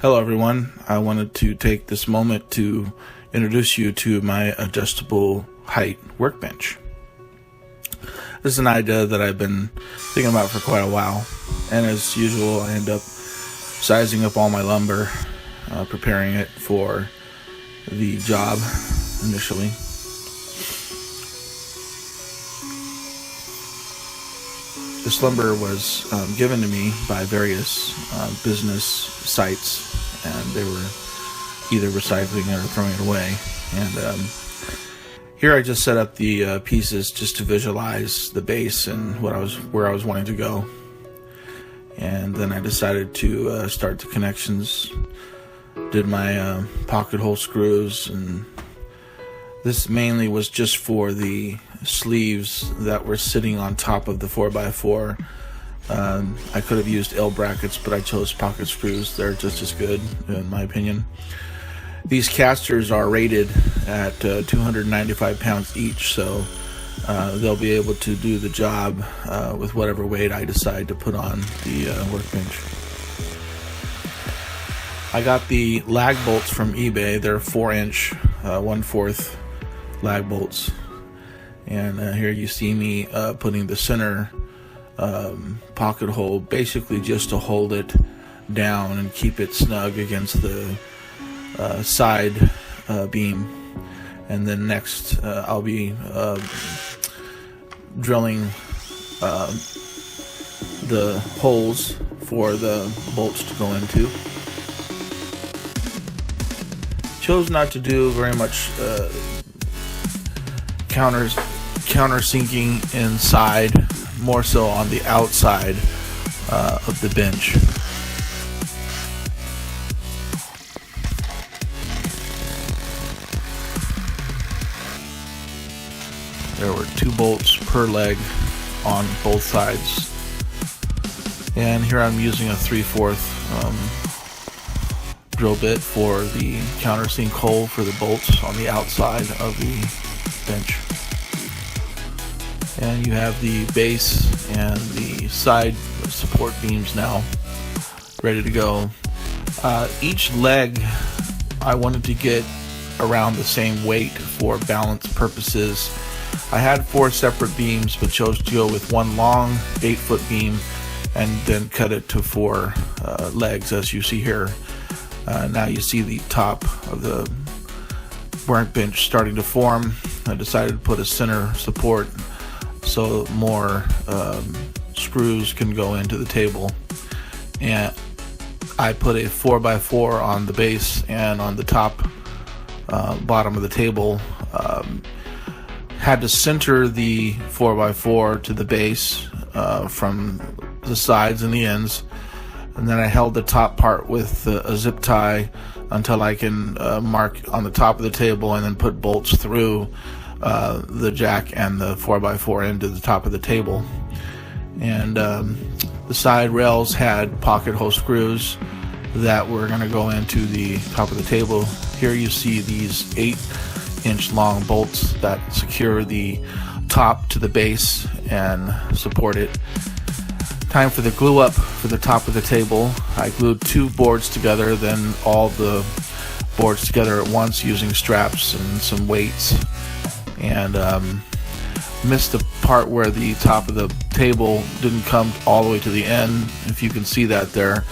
Hello everyone, I wanted to take this moment to introduce you to my adjustable height workbench. This is an idea that I've been thinking about for quite a while, and as usual I end up sizing up all my lumber, preparing it for the job initially. This lumber was given to me by various business sites, and they were either recycling it or throwing it away. And here I just set up the pieces just to visualize the base and where I was wanting to go. And then I decided to start the connections, did my pocket hole screws, and this mainly was just for the sleeves that were sitting on top of the 4x4. I could have used L brackets, but I chose pocket screws. They're just as good, in my opinion. These casters are rated at 295 pounds each, so they'll be able to do the job with whatever weight I decide to put on the workbench. I got the lag bolts from eBay. They're 4-inch, 1/4 lag bolts. And here you see me putting the center pocket hole basically just to hold it down and keep it snug against the side beam. And then next I'll be drilling the holes for the bolts to go into. Chose not to do very much countersinking inside, more so on the outside of the bench. There were 2 bolts per leg on both sides, and here I'm using a 3/4 drill bit for the countersink hole for the bolts on the outside of the bench. And you have the base and the side support beams now ready to go. Each leg I wanted to get around the same weight for balance purposes. I had 4 separate beams, but chose to go with one long 8-foot beam and then cut it to 4 legs, as you see here. Now you see the top of the workbench starting to form. I decided to put a center support so more screws can go into the table. And I put a 4x4 on the base and on the top bottom of the table. Had to center the 4x4 to the base from the sides and the ends, and then I held the top part with a zip tie until I can mark on the top of the table, and then put bolts through the jack and the 4x4 into the top of the table. And the side rails had pocket hole screws that were going to go into the top of the table. Here you see these 8-inch long bolts that secure the top to the base and support it. Time for the glue up for the top of the table. I glued 2 boards together, then all the boards together at once using straps and some weights, and missed the part where the top of the table didn't come all the way to the end, if you can see that there.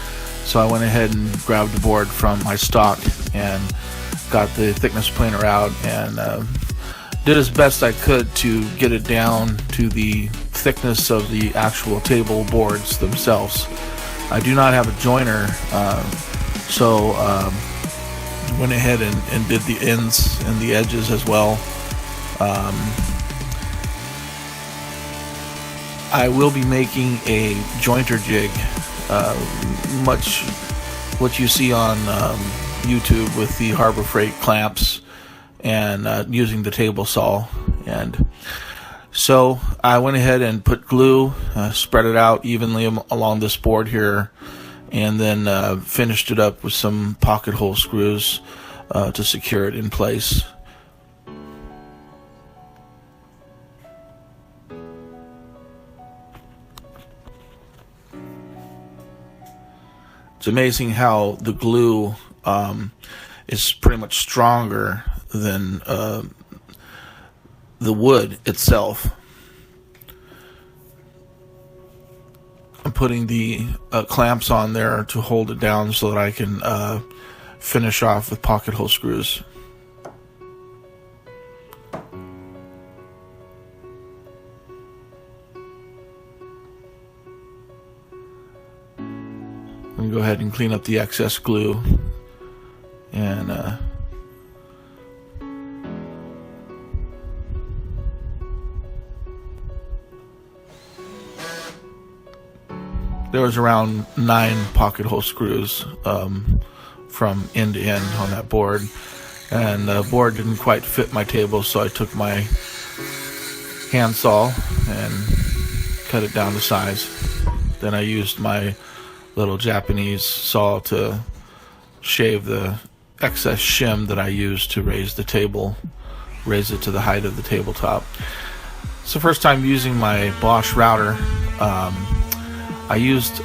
So I went ahead and grabbed the board from my stock and got the thickness planer out and did as best I could to get it down to the thickness of the actual table boards themselves. I do not have a joiner, so went ahead and did the ends and the edges as well. I will be making a jointer jig, much what you see on YouTube with the Harbor Freight clamps and using the table saw. And so I went ahead and put glue, spread it out evenly along this board here, and then finished it up with some pocket hole screws to secure it in place. amazing how the glue is pretty much stronger than the wood itself. I'm putting the clamps on there to hold it down so that I can finish off with pocket hole screws. I'm going to go ahead and clean up the excess glue, and there was around 9 pocket hole screws from end to end on that board, and the board didn't quite fit my table, so I took my handsaw and cut it down to size. Then I used my little Japanese saw to shave the excess shim that I used to raise the table, raise it to the height of the tabletop. It's the first time using my Bosch router. I used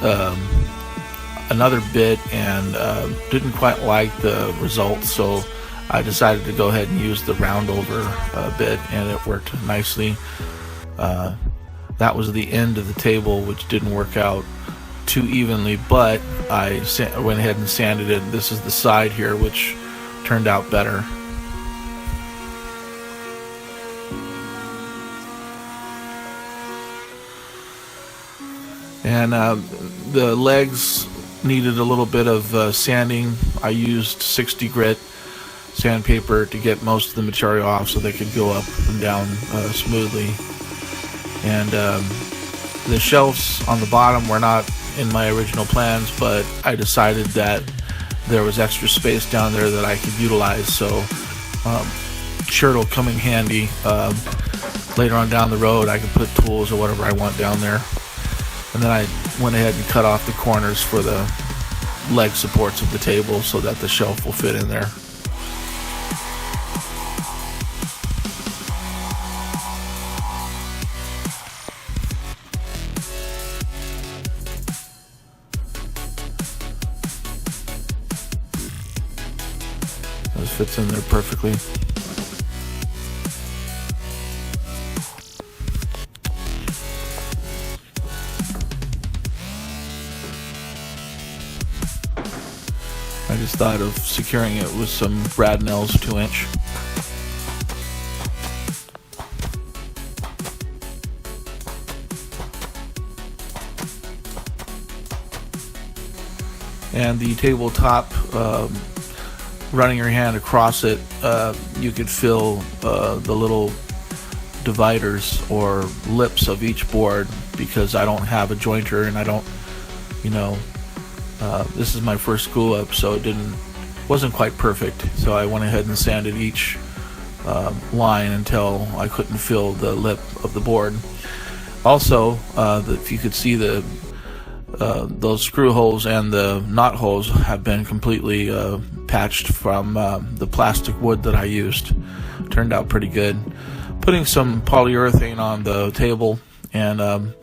another bit and didn't quite like the results, so I decided to go ahead and use the round over bit, and it worked nicely. That was the end of the table, which didn't work out too evenly, but I went ahead and sanded it. This is the side here, which turned out better. And the legs needed a little bit of sanding. I used 60 grit sandpaper to get most of the material off so they could go up and down smoothly. And the shelves on the bottom were not in my original plans, but I decided that there was extra space down there that I could utilize, so sure it'll come in handy later on down the road. I can put tools or whatever I want down there. And then I went ahead and cut off the corners for the leg supports of the table so that the shelf will fit in there. This fits in there perfectly. I just thought of securing it with some brad nails, 2-inch. And the tabletop, running your hand across it, you could feel the little dividers or lips of each board, because I don't have a jointer and I don't, this is my first glue up, so it wasn't quite perfect. So I went ahead and sanded each line until I couldn't feel the lip of the board. Also, if you could see those screw holes and the knot holes have been completely patched from the plastic wood that I used. Turned out pretty good. Putting some polyurethane on the table and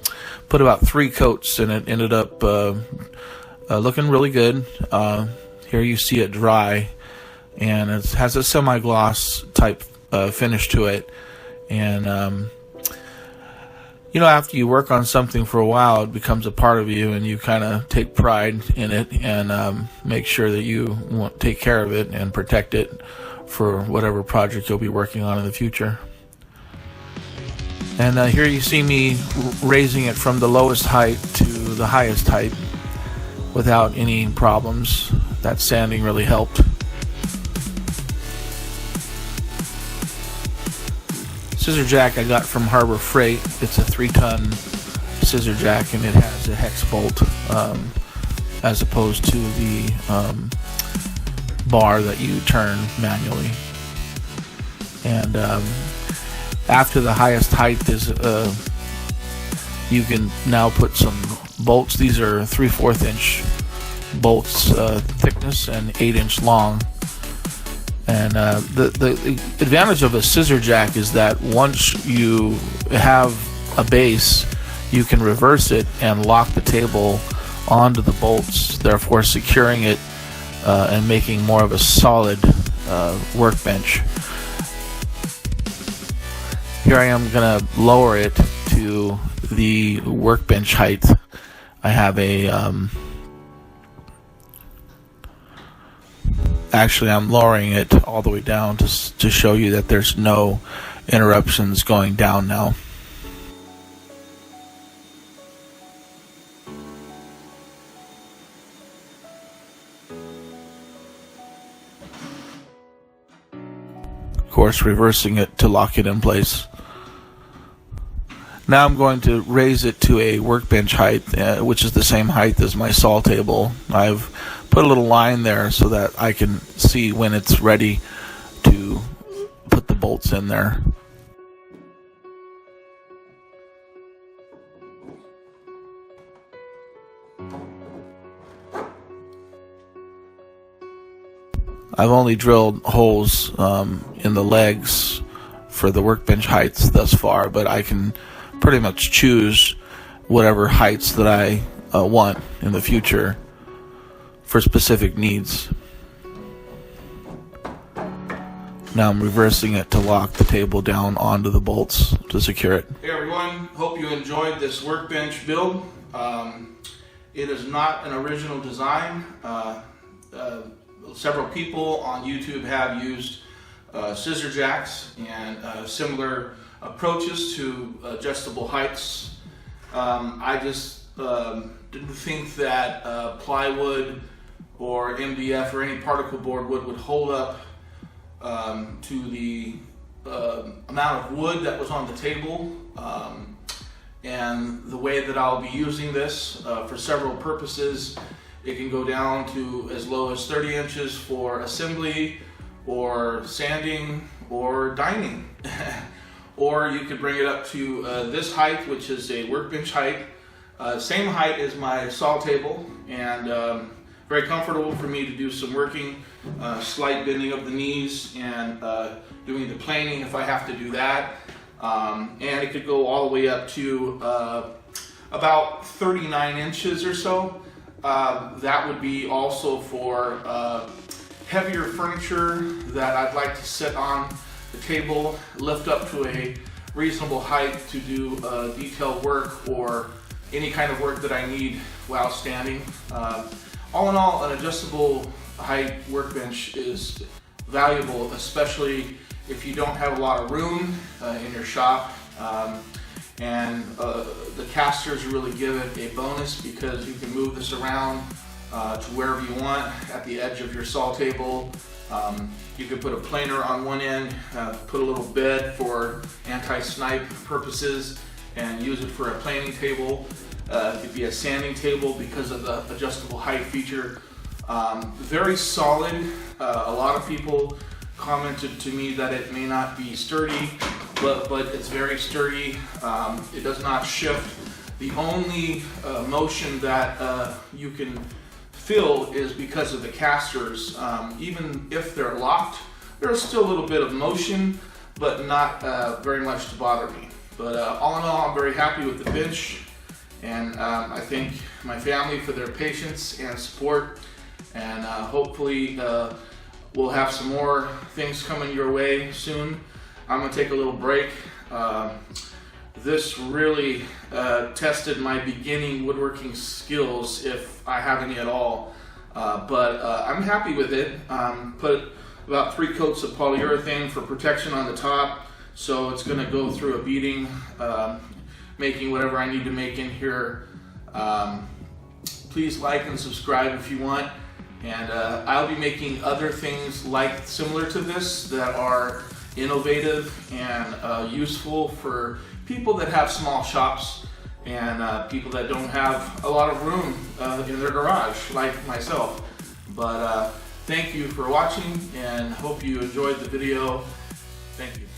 put about 3 coats, and it ended up looking really good. Here you see it dry, and it has a semi-gloss type finish to it. And after you work on something for a while, it becomes a part of you, and you kind of take pride in it and make sure that you take care of it and protect it for whatever project you'll be working on in the future. And here you see me raising it from the lowest height to the highest height without any problems. That sanding really helped. Scissor jack I got from Harbor Freight. It's a 3-ton scissor jack, and it has a hex bolt as opposed to the bar that you turn manually. And after the highest height is you can now put some bolts. These are 3/4 inch bolts thickness and 8-inch long. And the advantage of a scissor jack is that once you have a base, you can reverse it and lock the table onto the bolts, therefore securing it and making more of a solid workbench. Here I am going to lower it to the workbench height. I have a actually I'm lowering it all the way down to show you that there's no interruptions going down now. Of course, reversing it to lock it in place. Now I'm going to raise it to a workbench height, which is the same height as my saw table. I've put a little line there so that I can see when it's ready to put the bolts in there. I've only drilled holes in the legs for the workbench heights thus far, but I can pretty much choose whatever heights that I want in the future for specific needs. Now I'm reversing it to lock the table down onto the bolts to secure it. Hey everyone, hope you enjoyed this workbench build. It is not an original design. Several people on YouTube have used scissor jacks and similar approaches to adjustable heights. I just didn't think that plywood or MDF or any particle board would hold up to the amount of wood that was on the table, and the way that I'll be using this for several purposes. It can go down to as low as 30 inches for assembly or sanding or dining. Or you could bring it up to this height, which is a workbench height. Same height as my saw table, and very comfortable for me to do some working, slight bending of the knees and doing the planing if I have to do that. And it could go all the way up to about 39 inches or so. That would be also for heavier furniture that I'd like to sit on the table, lift up to a reasonable height to do detailed work or any kind of work that I need while standing. All in all, an adjustable height workbench is valuable, especially if you don't have a lot of room in your shop. And the casters really give it a bonus because you can move this around to wherever you want at the edge of your saw table. You could put a planer on one end, put a little bed for anti-snipe purposes, and use it for a planing table. It could be a sanding table because of the adjustable height feature. Very solid. A lot of people commented to me that it may not be sturdy, but it's very sturdy. It does not shift. The only motion that you can feel is because of the casters. Even if they're locked, there's still a little bit of motion, but not very much to bother me. But all in all, I'm very happy with the bench, and I thank my family for their patience and support, and hopefully we'll have some more things coming your way soon. I'm going to take a little break. This really tested my beginning woodworking skills, if I have any at all. But I'm happy with it. Put about 3 coats of polyurethane for protection on the top, so it's going to go through a beating, making whatever I need to make in here. Please like and subscribe if you want. And I'll be making other things similar to this that are innovative and useful for people that have small shops and people that don't have a lot of room in their garage, like myself. But thank you for watching, and hope you enjoyed the video. Thank you.